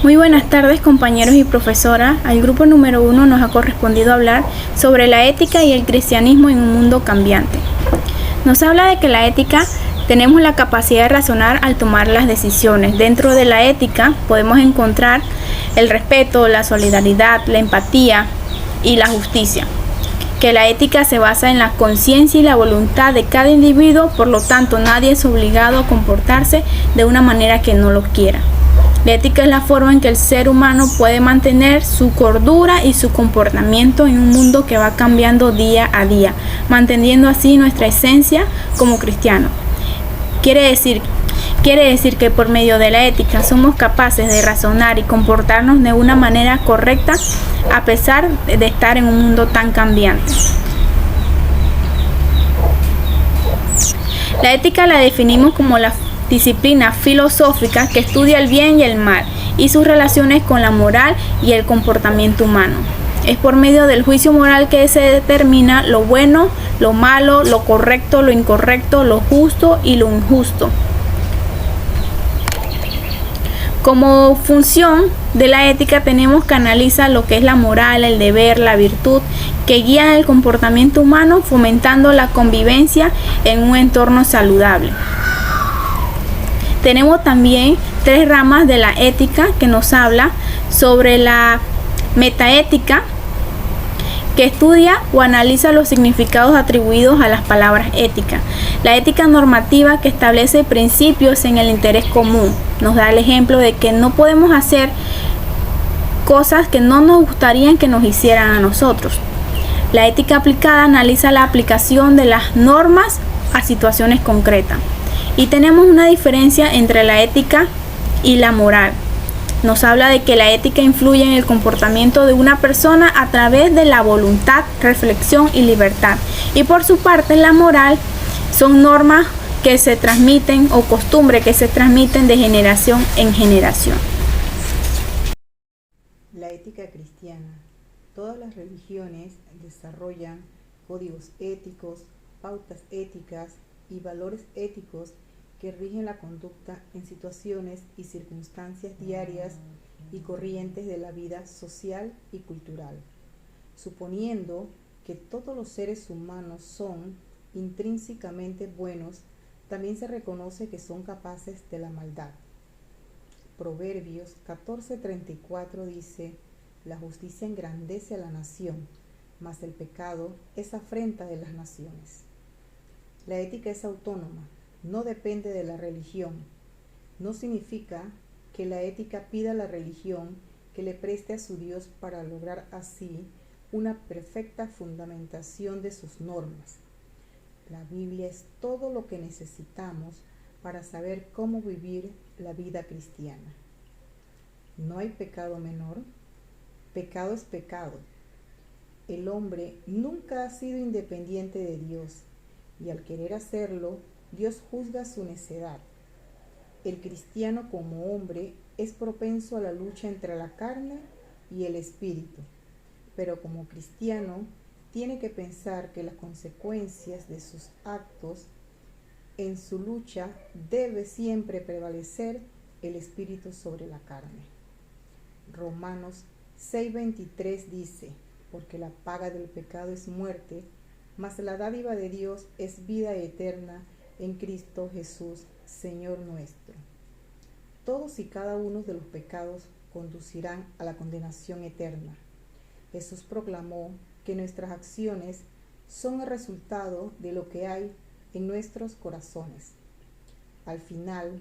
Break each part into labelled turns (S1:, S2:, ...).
S1: Muy buenas tardes, compañeros y profesora. Al grupo número 1 nos ha correspondido hablar sobre la ética y el cristianismo en un mundo cambiante. Nos habla de que la ética tenemos la capacidad de razonar al tomar las decisiones. Dentro de la ética podemos encontrar el respeto, la solidaridad, la empatía y la justicia. Que la ética se basa en la conciencia y la voluntad de cada individuo, por lo tanto nadie es obligado a comportarse de una manera que no lo quiera. La ética es la forma en que el ser humano puede mantener su cordura y su comportamiento en un mundo que va cambiando día a día, manteniendo así nuestra esencia como cristianos. Quiere decir que por medio de la ética somos capaces de razonar y comportarnos de una manera correcta a pesar de estar en un mundo tan cambiante. La ética la definimos como la disciplina filosófica que estudia el bien y el mal y sus relaciones con la moral y el comportamiento humano. Es por medio del juicio moral que se determina lo bueno, lo malo, lo correcto, lo incorrecto, lo justo y lo injusto. Como función de la ética tenemos que analizar lo que es la moral, el deber, la virtud, que guían el comportamiento humano, fomentando la convivencia en un entorno saludable. Tenemos también 3 ramas de la ética que nos habla sobre la metaética, que estudia o analiza los significados atribuidos a las palabras ética. La ética normativa, que establece principios en el interés común. Nos da el ejemplo de que no podemos hacer cosas que no nos gustaría que nos hicieran a nosotros. La ética aplicada analiza la aplicación de las normas a situaciones concretas. Y tenemos una diferencia entre la ética y la moral. Nos habla de que la ética influye en el comportamiento de una persona a través de la voluntad, reflexión y libertad. Y por su parte, la moral son normas que se transmiten o costumbres que se transmiten de generación en generación.
S2: La ética cristiana. Todas las religiones desarrollan códigos éticos, pautas éticas y valores éticos que rigen la conducta en situaciones y circunstancias diarias y corrientes de la vida social y cultural. Suponiendo que todos los seres humanos son intrínsecamente buenos, también se reconoce que son capaces de la maldad. Proverbios 14:34 dice: la justicia engrandece a la nación, mas el pecado es afrenta de las naciones. La ética es autónoma, no depende de la religión. No significa que la ética pida a la religión que le preste a su Dios para lograr así una perfecta fundamentación de sus normas. La Biblia es todo lo que necesitamos para saber cómo vivir la vida cristiana. No hay pecado menor. Pecado es pecado. El hombre nunca ha sido independiente de Dios, y al querer hacerlo, Dios juzga su necedad. El cristiano como hombre es propenso a la lucha entre la carne y el espíritu, pero como cristiano tiene que pensar que las consecuencias de sus actos en su lucha debe siempre prevalecer el espíritu sobre la carne. Romanos 6:23 dice: porque la paga del pecado es muerte, mas la dádiva de Dios es vida eterna en Cristo Jesús, Señor nuestro. Todos y cada uno de los pecados conducirán a la condenación eterna. Jesús proclamó que nuestras acciones son el resultado de lo que hay en nuestros corazones. Al final,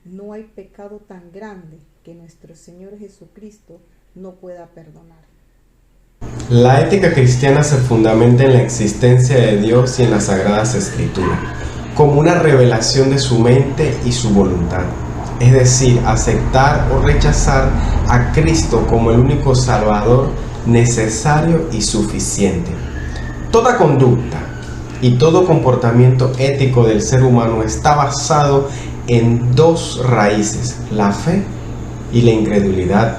S2: no hay pecado tan grande que nuestro Señor Jesucristo no pueda perdonar.
S3: La ética cristiana se fundamenta en la existencia de Dios y en las Sagradas Escrituras, como una revelación de su mente y su voluntad, es decir, aceptar o rechazar a Cristo como el único Salvador necesario y suficiente. Toda conducta y todo comportamiento ético del ser humano está basado en 2 raíces, la fe y la incredulidad,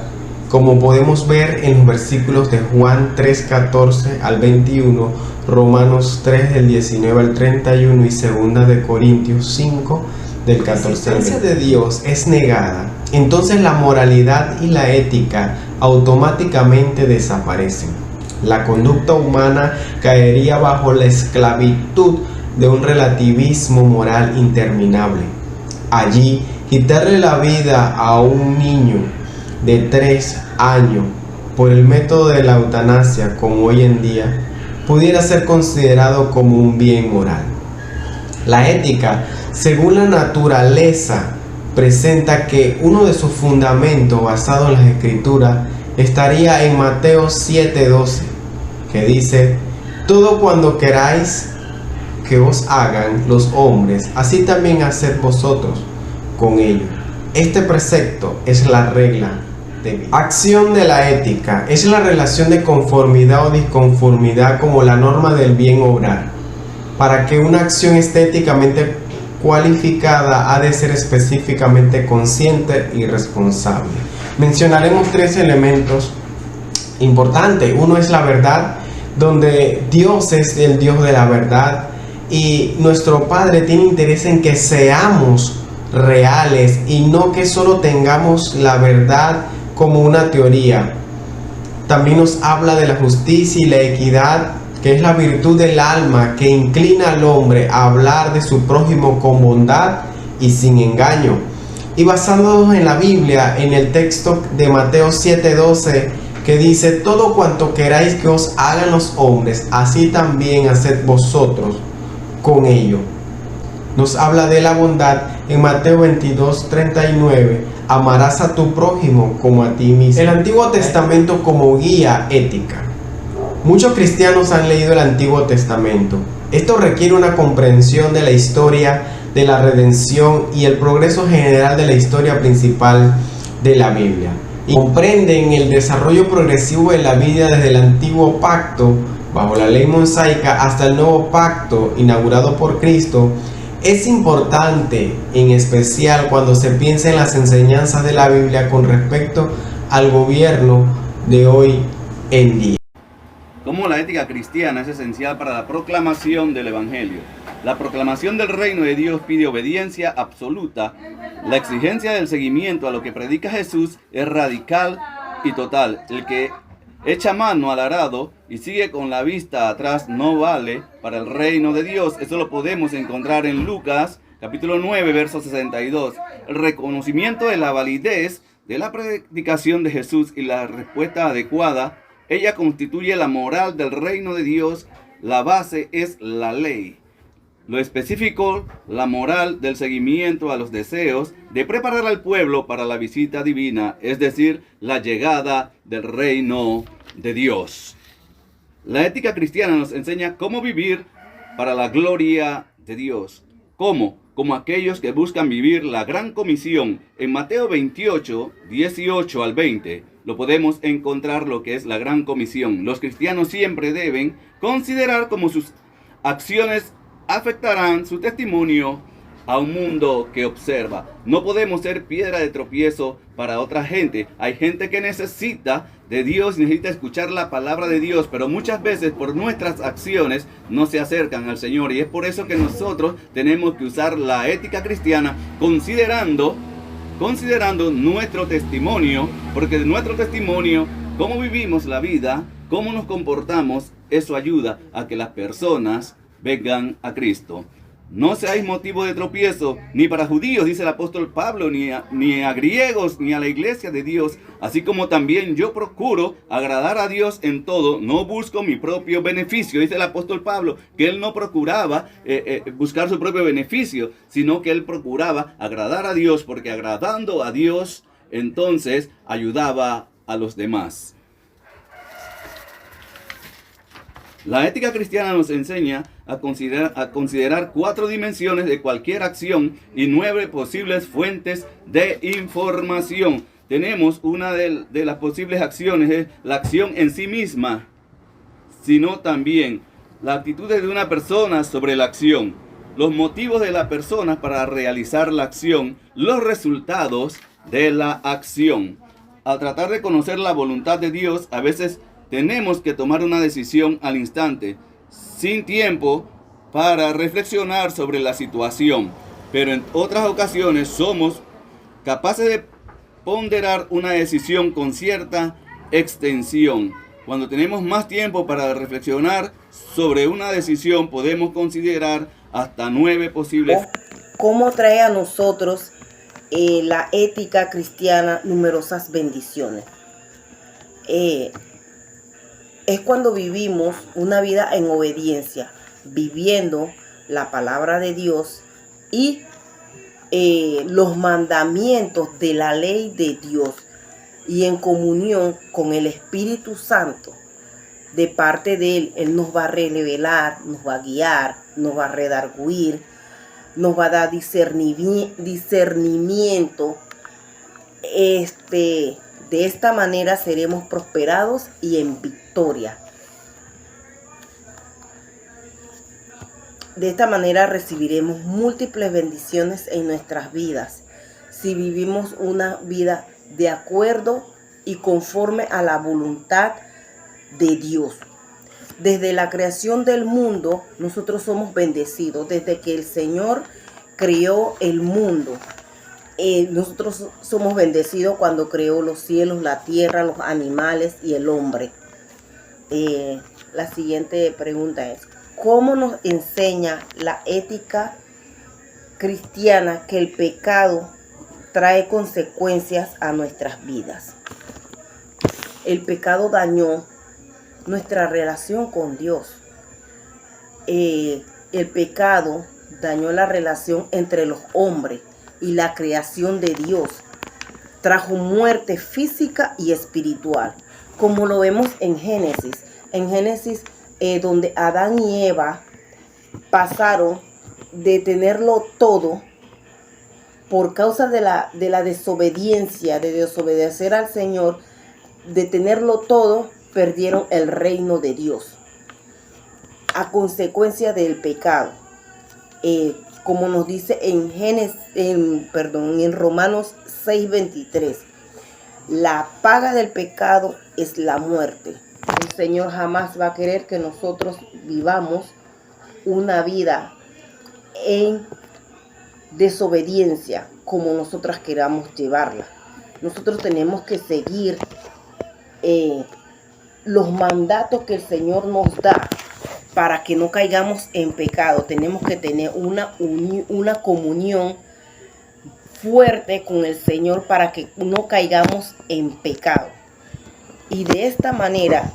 S3: como podemos ver en los versículos de Juan 3:14 al 21, Romanos 3 del 19 al 31 y 2 de Corintios 5 del 14 al 20. La existencia de Dios es negada entonces la moralidad y la ética automáticamente desaparecen. La conducta humana caería bajo la esclavitud de un relativismo moral interminable. Allí, quitarle la vida a un niño de 3 años por el método de la eutanasia, como hoy en día, pudiera ser considerado como un bien moral. La ética, según la naturaleza, presenta que uno de sus fundamentos basados en las Escrituras estaría en Mateo 7:12, que dice: todo cuando queráis que os hagan los hombres, así también haced vosotros con ellos. Este precepto es la regla de vida. Acción de la ética es la relación de conformidad o disconformidad como la norma del bien obrar. Para que una acción estéticamente cualificada ha de ser específicamente consciente y responsable. Mencionaremos 3 elementos importantes. Uno es la verdad, donde Dios es el Dios de la verdad y nuestro Padre tiene interés en que seamos reales y no que solo tengamos la verdad como una teoría. También nos habla de la justicia y la equidad, que es la virtud del alma que inclina al hombre a hablar de su prójimo con bondad y sin engaño. Y basándonos en la Biblia, en el texto de Mateo 7:12, que dice: todo cuanto queráis que os hagan los hombres, así también haced vosotros con ello. Nos habla de la bondad en Mateo 22:39, amarás a tu prójimo como a ti mismo. El Antiguo Testamento como guía ética. Muchos cristianos han leído el Antiguo Testamento. Esto requiere una comprensión de la historia de la redención y el progreso general de la historia principal de la Biblia. Y comprenden el desarrollo progresivo de la vida desde el Antiguo Pacto, bajo la ley mosaica, hasta el Nuevo Pacto, inaugurado por Cristo. Es importante, en especial cuando se piensa en las enseñanzas de la Biblia con respecto al gobierno de hoy en día.
S4: Cómo la ética cristiana es esencial para la proclamación del Evangelio. La proclamación del reino de Dios pide obediencia absoluta. La exigencia del seguimiento a lo que predica Jesús es radical y total. El que echa mano al arado y sigue con la vista atrás no vale para el reino de Dios. Eso lo podemos encontrar en Lucas, capítulo 9, verso 62. El reconocimiento de la validez de la predicación de Jesús y la respuesta adecuada, ella constituye la moral del reino de Dios. La base es la ley. Lo específico, la moral del seguimiento a los deseos de preparar al pueblo para la visita divina, es decir, la llegada del reino de Dios. La ética cristiana nos enseña cómo vivir para la gloria de Dios. ¿Cómo? Como aquellos que buscan vivir la gran comisión. En Mateo 28, 18 al 20, lo podemos encontrar lo que es la gran comisión. Los cristianos siempre deben considerar cómo sus acciones afectarán su testimonio a un mundo que observa. No podemos ser piedra de tropiezo para otra gente. Hay gente que necesita de Dios, necesita escuchar la palabra de Dios, pero muchas veces por nuestras acciones no se acercan al Señor. Y es por eso que nosotros tenemos que usar la ética cristiana considerando nuestro testimonio, porque de nuestro testimonio, cómo vivimos la vida, cómo nos comportamos, eso ayuda a que las personas vengan a Cristo. No seáis motivo de tropiezo, ni para judíos, dice el apóstol Pablo, ni a griegos, ni a la iglesia de Dios. Así como también yo procuro agradar a Dios en todo, no busco mi propio beneficio. Dice el apóstol Pablo que él no procuraba buscar su propio beneficio, sino que él procuraba agradar a Dios, porque agradando a Dios, entonces ayudaba a los demás. La ética cristiana nos enseña a considerar 4 dimensiones de cualquier acción y 9 posibles fuentes de información. Tenemos una de las posibles acciones, es la acción en sí misma, sino también la actitud de una persona sobre la acción, los motivos de la persona para realizar la acción, los resultados de la acción. Al tratar de conocer la voluntad de Dios, a veces tenemos que tomar una decisión al instante, sin tiempo para reflexionar sobre la situación. Pero en otras ocasiones somos capaces de ponderar una decisión con cierta extensión. Cuando tenemos más tiempo para reflexionar sobre una decisión, podemos considerar hasta 9 posibles.
S5: ¿Cómo trae a nosotros la ética cristiana numerosas bendiciones? Es cuando vivimos una vida en obediencia, viviendo la palabra de Dios y los mandamientos de la ley de Dios, y en comunión con el Espíritu Santo. De parte de Él, Él nos va a revelar, nos va a guiar, nos va a redarguir, nos va a dar discernimiento. De esta manera seremos prosperados y en victoria. De esta manera recibiremos múltiples bendiciones en nuestras vidas si vivimos una vida de acuerdo y conforme a la voluntad de Dios. Desde la creación del mundo, nosotros somos bendecidos. Desde que el Señor creó el mundo, nosotros somos bendecidos cuando creó los cielos, la tierra, los animales y el hombre. La siguiente pregunta es: ¿cómo nos enseña la ética cristiana que el pecado trae consecuencias a nuestras vidas? El pecado dañó nuestra relación con Dios. El pecado dañó la relación entre los hombres y la creación de Dios. Trajo muerte física y espiritual, como lo vemos en Génesis. En Génesis, donde Adán y Eva pasaron de tenerlo todo por causa de la desobediencia, de desobedecer al Señor, de tenerlo todo, perdieron el reino de Dios a consecuencia del pecado. Como nos dice en Romanos 6:23, la paga del pecado es la muerte. El Señor jamás va a querer que nosotros vivamos una vida en desobediencia como nosotras queramos llevarla. Nosotros tenemos que seguir los mandatos que el Señor nos da para que no caigamos en pecado. Tenemos que tener una comunión fuerte con el Señor para que no caigamos en pecado. Y de esta manera,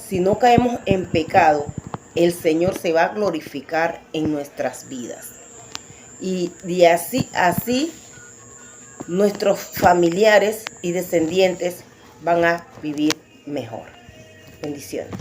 S5: si no caemos en pecado, el Señor se va a glorificar en nuestras vidas. Y así nuestros familiares y descendientes van a vivir mejor. Bendiciones.